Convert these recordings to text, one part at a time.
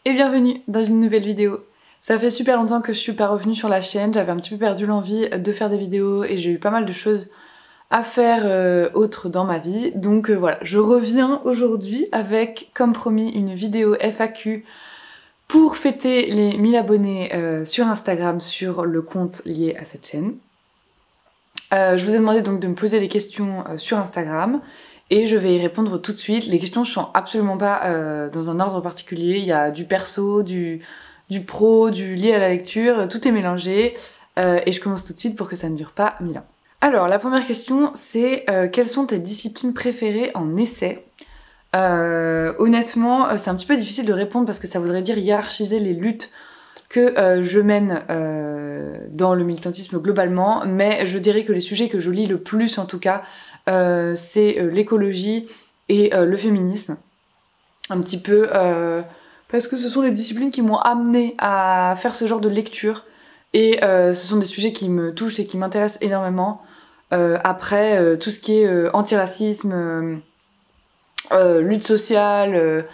Et bienvenue dans une nouvelle vidéo. Ça fait super longtemps que je suis pas revenue sur la chaîne, j'avais un petit peu perdu l'envie de faire des vidéos et j'ai eu pas mal de choses à faire autres dans ma vie. Donc voilà, je reviens aujourd'hui avec, comme promis, une vidéo FAQ pour fêter les 1000 abonnés sur Instagram sur le compte lié à cette chaîne. Je vous ai demandé donc de me poser des questions sur Instagram et je vais y répondre tout de suite. Les questions ne sont absolument pas dans un ordre particulier, il y a du perso, du pro, du lié à la lecture, tout est mélangé et je commence tout de suite pour que ça ne dure pas 1000 ans. Alors la première question c'est quelles sont tes disciplines préférées en essai? Honnêtement c'est un petit peu difficile de répondre parce que ça voudrait dire hiérarchiser les luttes que je mène dans le militantisme globalement, mais je dirais que les sujets que je lis le plus en tout cas, c'est l'écologie et le féminisme. Un petit peu parce que ce sont les disciplines qui m'ont amené à faire ce genre de lecture et ce sont des sujets qui me touchent et qui m'intéressent énormément. Après, tout ce qui est antiracisme, lutte sociale,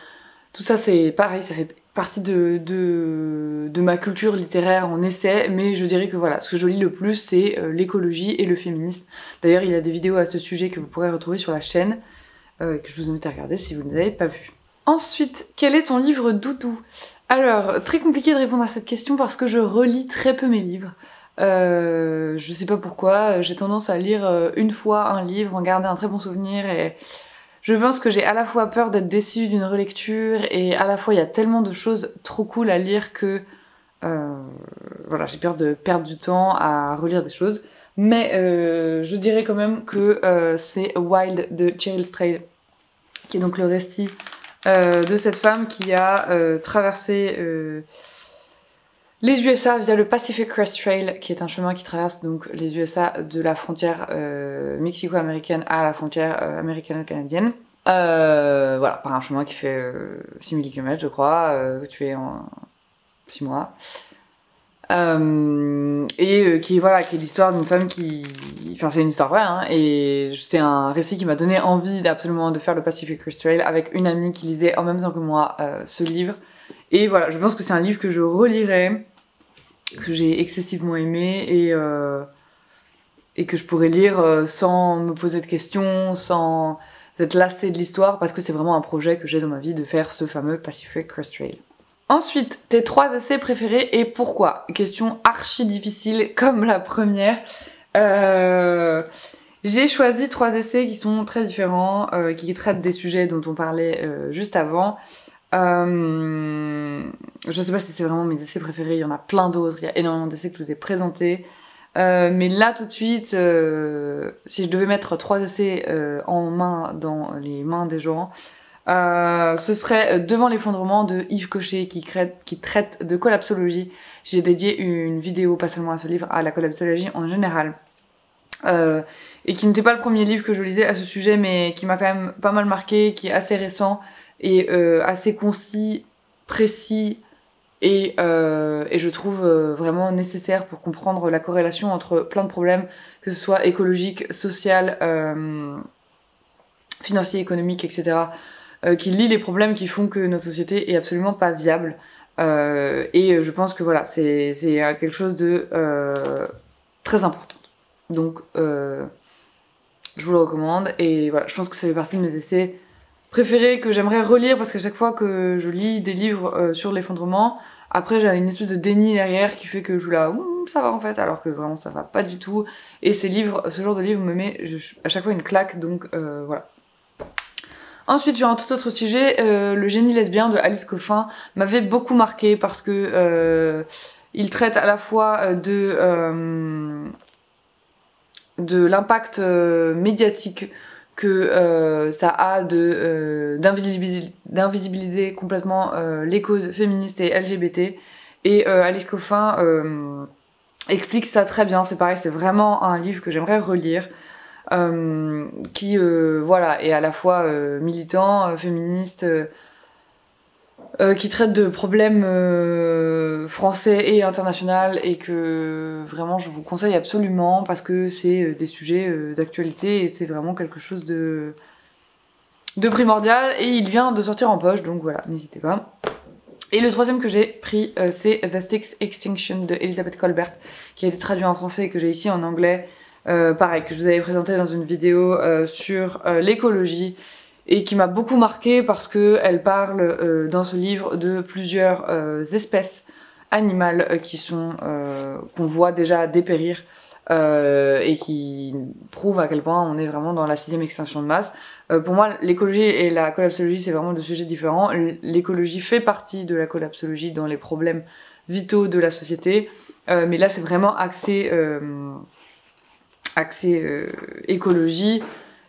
tout ça c'est pareil, ça fait partie de ma culture littéraire en essai, mais je dirais que voilà, ce que je lis le plus c'est l'écologie et le féminisme. D'ailleurs il y a des vidéos à ce sujet que vous pourrez retrouver sur la chaîne, que je vous invite à regarder si vous ne les avez pas vues. Ensuite, quel est ton livre doudou? Alors, très compliqué de répondre à cette question parce que je relis très peu mes livres. Je sais pas pourquoi, j'ai tendance à lire une fois un livre, en garder un très bon souvenir et je pense que j'ai à la fois peur d'être déçue d'une relecture et à la fois il y a tellement de choses trop cool à lire que voilà, j'ai peur de perdre du temps à relire des choses. Mais je dirais quand même que c'est Wild de Cheryl Strayed, qui est donc le récit de cette femme qui a traversé les USA via le Pacific Crest Trail, qui est un chemin qui traverse donc les USA de la frontière mexico-américaine à la frontière américano-canadienne. Voilà, par un chemin qui fait 6000 km je crois, que tu fais en 6 mois. Qui voilà, qui est l'histoire d'une femme qui... Enfin c'est une histoire vraie, hein, et c'est un récit qui m'a donné envie absolument de faire le Pacific Crest Trail avec une amie qui lisait en même temps que moi ce livre. Et voilà, je pense que c'est un livre que je relirai, que j'ai excessivement aimé et que je pourrais lire sans me poser de questions, sans être lassée de l'histoire, parce que c'est vraiment un projet que j'ai dans ma vie de faire ce fameux Pacific Crest Trail. Ensuite, tes 3 essais préférés et pourquoi? Question archi difficile comme la première. J'ai choisi 3 essais qui sont très différents, qui traitent des sujets dont on parlait juste avant. Je sais pas si c'est vraiment mes essais préférés, il y en a plein d'autres, il y a énormément d'essais que je vous ai présentés. Mais là tout de suite, si je devais mettre 3 essais en main dans les mains des gens, ce serait Devant l'effondrement de Yves Cochet qui traite de collapsologie. J'ai dédié une vidéo, pas seulement à ce livre, à la collapsologie en général. Et qui n'était pas le premier livre que je lisais à ce sujet, mais qui m'a quand même pas mal marqué, qui est assez récent et assez concis, précis et je trouve vraiment nécessaire pour comprendre la corrélation entre plein de problèmes, que ce soit écologique, social, financier, économique, etc. Qui lie les problèmes qui font que notre société est absolument pas viable. Et je pense que voilà, c'est quelque chose de très important. Donc je vous le recommande et voilà, je pense que ça fait partie de mes essais préférés que j'aimerais relire parce qu'à chaque fois que je lis des livres sur l'effondrement, après j'ai une espèce de déni derrière qui fait que je suis là, ça va en fait, alors que vraiment ça va pas du tout. Et ce genre de livre me met à chaque fois une claque, donc voilà. Ensuite, sur un tout autre sujet, Le génie lesbien de Alice Coffin m'avait beaucoup marqué parce que il traite à la fois de l'impact médiatique que ça a d'invisibiliser complètement les causes féministes et LGBT. Et Alice Coffin explique ça très bien, c'est pareil, c'est vraiment un livre que j'aimerais relire. Qui voilà, est à la fois militant, féministe, qui traite de problèmes français et internationaux et que vraiment je vous conseille absolument parce que c'est des sujets d'actualité et c'est vraiment quelque chose de primordial et il vient de sortir en poche, donc voilà, n'hésitez pas. Et le troisième que j'ai pris, c'est The Sixth Extinction de Elizabeth Kolbert, qui a été traduit en français et que j'ai ici en anglais. Pareil, que je vous avais présenté dans une vidéo sur l'écologie et qui m'a beaucoup marqué parce que elle parle dans ce livre de plusieurs espèces animales qui sont qu'on voit déjà dépérir et qui prouvent à quel point on est vraiment dans la 6e extinction de masse. Pour moi, l'écologie et la collapsologie, c'est vraiment deux sujets différents. L'écologie fait partie de la collapsologie dans les problèmes vitaux de la société, mais là, c'est vraiment axé écologie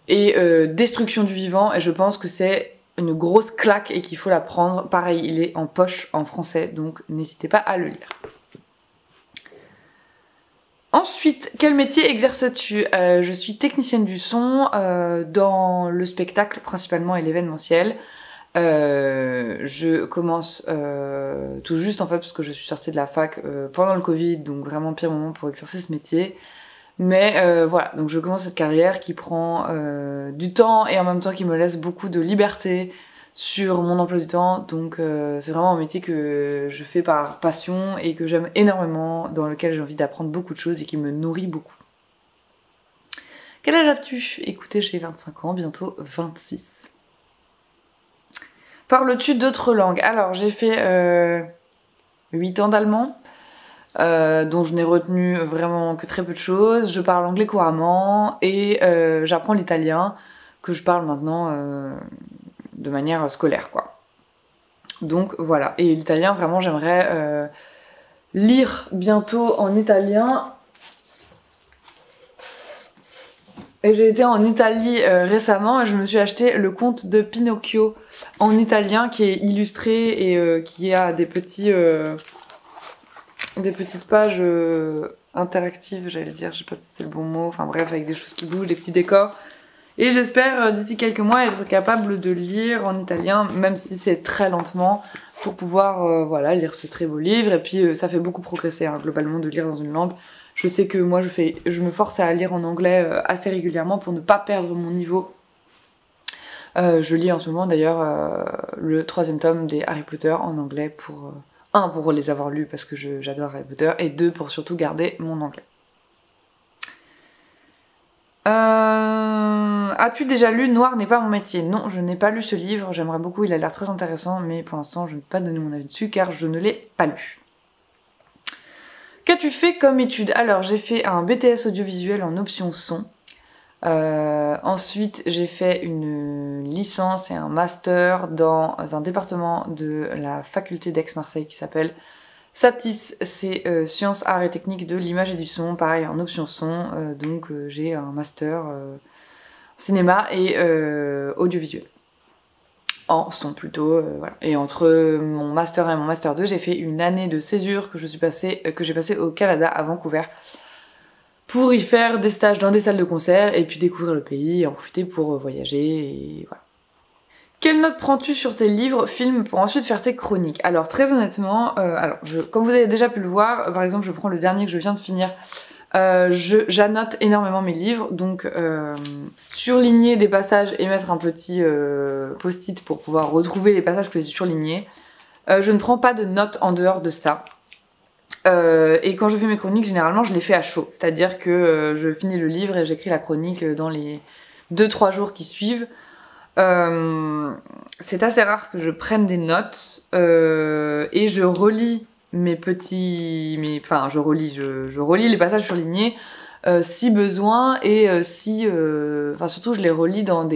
et destruction du vivant, et je pense que c'est une grosse claque et qu'il faut la prendre. Pareil, il est en poche en français, donc n'hésitez pas à le lire. Ensuite, quel métier exerces-tu? Je suis technicienne du son dans le spectacle principalement et l'événementiel. Je commence tout juste en fait parce que je suis sortie de la fac pendant le Covid, donc vraiment pire moment pour exercer ce métier. Mais voilà, donc je commence cette carrière qui prend du temps et en même temps qui me laisse beaucoup de liberté sur mon emploi du temps, donc c'est vraiment un métier que je fais par passion et que j'aime énormément, dans lequel j'ai envie d'apprendre beaucoup de choses et qui me nourrit beaucoup. Quel âge as-tu? Écoutez, j'ai 25 ans, bientôt 26. Parles-tu d'autres langues? Alors, j'ai fait 8 ans d'allemand, dont je n'ai retenu vraiment que très peu de choses. Je parle anglais couramment et j'apprends l'italien, que je parle maintenant de manière scolaire, quoi. Donc voilà, et l'italien, vraiment, j'aimerais lire bientôt en italien. Et j'ai été en Italie récemment et je me suis acheté le conte de Pinocchio en italien qui est illustré et qui a des petites pages interactives, j'allais dire, je sais pas si c'est le bon mot, enfin bref, avec des choses qui bougent, des petits décors. Et j'espère d'ici quelques mois être capable de lire en italien, même si c'est très lentement, pour pouvoir voilà, lire ce très beau livre. Et puis ça fait beaucoup progresser hein, globalement de lire dans une langue. Je sais que moi je me force à lire en anglais assez régulièrement pour ne pas perdre mon niveau. Je lis en ce moment d'ailleurs le 3e tome des Harry Potter en anglais pour... pour les avoir lus parce que j'adore Harry Potter, et 2 pour surtout garder mon anglais. As-tu déjà lu Noir n'est pas mon métier? Non, je n'ai pas lu ce livre, j'aimerais beaucoup, il a l'air très intéressant, mais pour l'instant je ne peux pas donner mon avis dessus car je ne l'ai pas lu. Qu'as-tu fait comme étude? Alors j'ai fait un BTS audiovisuel en option son. Ensuite j'ai fait une licence et un master dans un département de la faculté d'Aix-Marseille qui s'appelle SATIS, c'est Sciences, Arts et Techniques de l'image et du son, pareil en option son, donc j'ai un master cinéma et audiovisuel. En son plutôt, voilà. Et entre mon master 1 et mon master 2, j'ai fait une année de césure que j'ai passée au Canada, à Vancouver, pour y faire des stages dans des salles de concert et puis découvrir le pays et en profiter pour voyager et voilà. Quelle note prends-tu sur tes livres, films pour ensuite faire tes chroniques? Alors très honnêtement, comme vous avez déjà pu le voir, par exemple je prends le dernier que je viens de finir, j'annote énormément mes livres, donc surligner des passages et mettre un petit post-it pour pouvoir retrouver les passages que j'ai surlignés. Je ne prends pas de notes en dehors de ça. Et quand je fais mes chroniques, généralement je les fais à chaud, c'est-à-dire que je finis le livre et j'écris la chronique dans les 2-3 jours qui suivent. C'est assez rare que je prenne des notes et je relis je relis les passages surlignés si besoin et surtout je les relis dans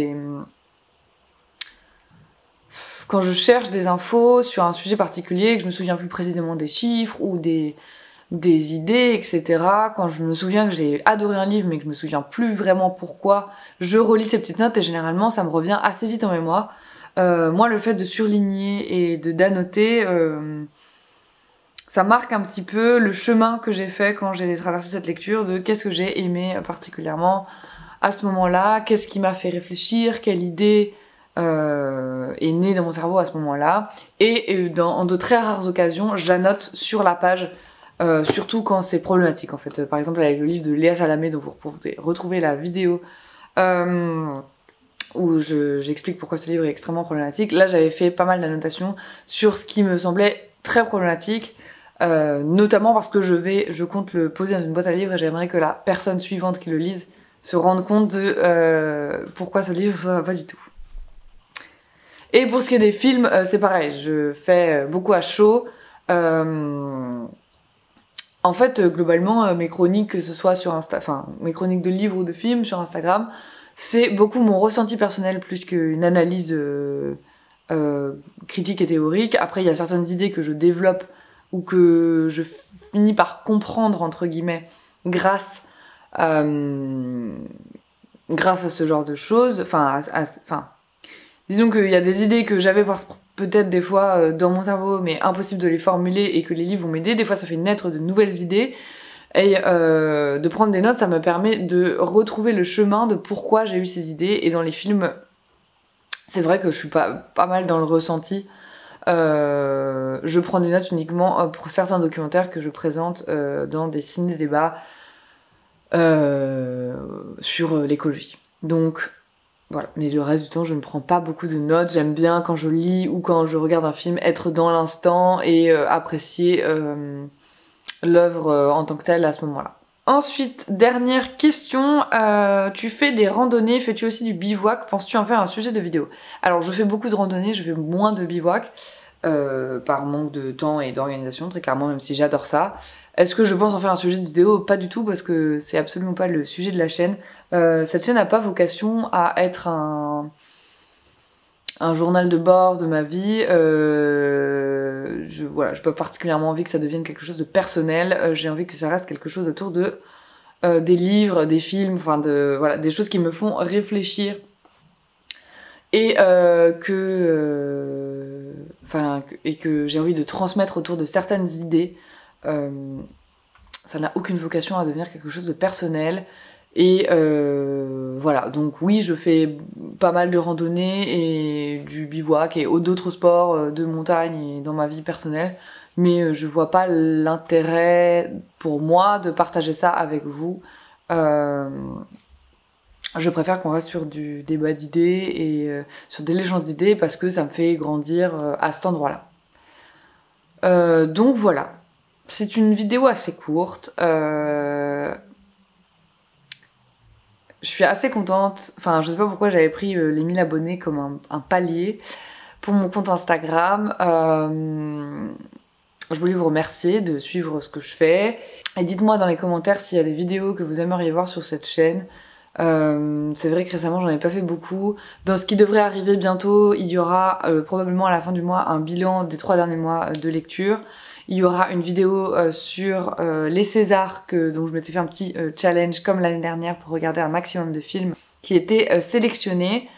quand je cherche des infos sur un sujet particulier, que je me souviens plus précisément des chiffres ou des idées, etc. Quand je me souviens que j'ai adoré un livre mais que je me souviens plus vraiment pourquoi, je relis ces petites notes et généralement ça me revient assez vite en mémoire. Moi le fait de surligner et d'annoter, ça marque un petit peu le chemin que j'ai fait quand j'ai traversé cette lecture, de qu'est-ce que j'ai aimé particulièrement à ce moment-là, qu'est-ce qui m'a fait réfléchir, quelle idée est née dans mon cerveau à ce moment-là. Et en de très rares occasions, j'annote sur la page, surtout quand c'est problématique en fait. Par exemple avec le livre de Léa Salamé dont vous pouvez retrouver la vidéo où j'explique pourquoi ce livre est extrêmement problématique. Là, j'avais fait pas mal d'annotations sur ce qui me semblait très problématique, notamment parce que je compte le poser dans une boîte à livres et j'aimerais que la personne suivante qui le lise se rende compte de pourquoi ce livre ça va pas du tout. Et pour ce qui est des films, c'est pareil, je fais beaucoup à chaud. En fait, globalement, mes chroniques, que ce soit sur mes chroniques de livres ou de films sur Instagram, c'est beaucoup mon ressenti personnel plus qu'une analyse critique et théorique. Après, il y a certaines idées que je développe ou que je finis par comprendre, entre guillemets, grâce à ce genre de choses. Disons qu'il y a des idées que j'avais peut-être des fois dans mon cerveau, mais impossible de les formuler et que les livres vont m'aider. Des fois, ça fait naître de nouvelles idées. Et de prendre des notes, ça me permet de retrouver le chemin de pourquoi j'ai eu ces idées. Et dans les films, c'est vrai que je suis pas mal dans le ressenti. Je prends des notes uniquement pour certains documentaires que je présente dans des ciné-débats sur l'écologie. Donc voilà, mais le reste du temps, je ne prends pas beaucoup de notes. J'aime bien quand je lis ou quand je regarde un film être dans l'instant et apprécier l'œuvre en tant que telle à ce moment-là. Ensuite, dernière question, tu fais des randonnées, fais-tu aussi du bivouac? Penses-tu en faire un sujet de vidéo? Alors je fais beaucoup de randonnées, je fais moins de bivouac, par manque de temps et d'organisation, très clairement, même si j'adore ça. Est-ce que je pense en faire un sujet de vidéo? Pas du tout, parce que c'est absolument pas le sujet de la chaîne. Cette chaîne n'a pas vocation à être un journal de bord de ma vie. J'ai pas particulièrement envie que ça devienne quelque chose de personnel. J'ai envie que ça reste quelque chose autour de des livres, des films, des choses qui me font réfléchir et que j'ai envie de transmettre autour de certaines idées. Ça n'a aucune vocation à devenir quelque chose de personnel. Et voilà, donc oui, je fais pas mal de randonnées et du bivouac et d'autres sports de montagne et dans ma vie personnelle, mais je vois pas l'intérêt pour moi de partager ça avec vous. Je préfère qu'on reste sur du débat d'idées et sur des l'échange d'idées parce que ça me fait grandir à cet endroit-là. Donc voilà, c'est une vidéo assez courte. Je suis assez contente, je sais pas pourquoi j'avais pris les 1000 abonnés comme un palier pour mon compte Instagram. Je voulais vous remercier de suivre ce que je fais. Et dites-moi dans les commentaires s'il y a des vidéos que vous aimeriez voir sur cette chaîne. C'est vrai que récemment j'en ai pas fait beaucoup. Dans ce qui devrait arriver bientôt, il y aura probablement à la fin du mois un bilan des 3 derniers mois de lecture. Il y aura une vidéo sur les Césars, donc je m'étais fait un petit challenge comme l'année dernière pour regarder un maximum de films qui étaient sélectionnés.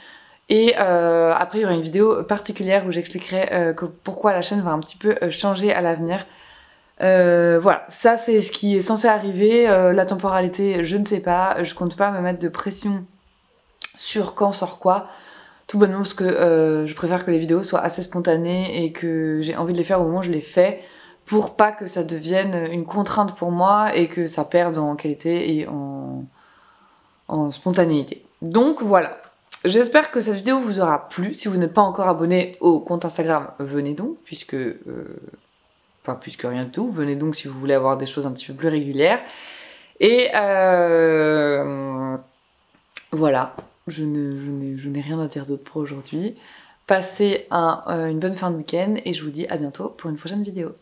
Et après il y aura une vidéo particulière où j'expliquerai pourquoi la chaîne va un petit peu changer à l'avenir. Voilà, ça c'est ce qui est censé arriver. La temporalité, je ne sais pas. Je compte pas me mettre de pression sur quand sort quoi. Tout bonnement parce que je préfère que les vidéos soient assez spontanées et que j'ai envie de les faire au moment où je les fais, pour pas que ça devienne une contrainte pour moi et que ça perde en qualité et en spontanéité. Donc voilà, j'espère que cette vidéo vous aura plu. Si vous n'êtes pas encore abonné au compte Instagram, venez donc, puisque rien du tout, venez donc si vous voulez avoir des choses un petit peu plus régulières. Et voilà, je n'ai rien à dire d'autre pour aujourd'hui. Passez une bonne fin de week-end et je vous dis à bientôt pour une prochaine vidéo.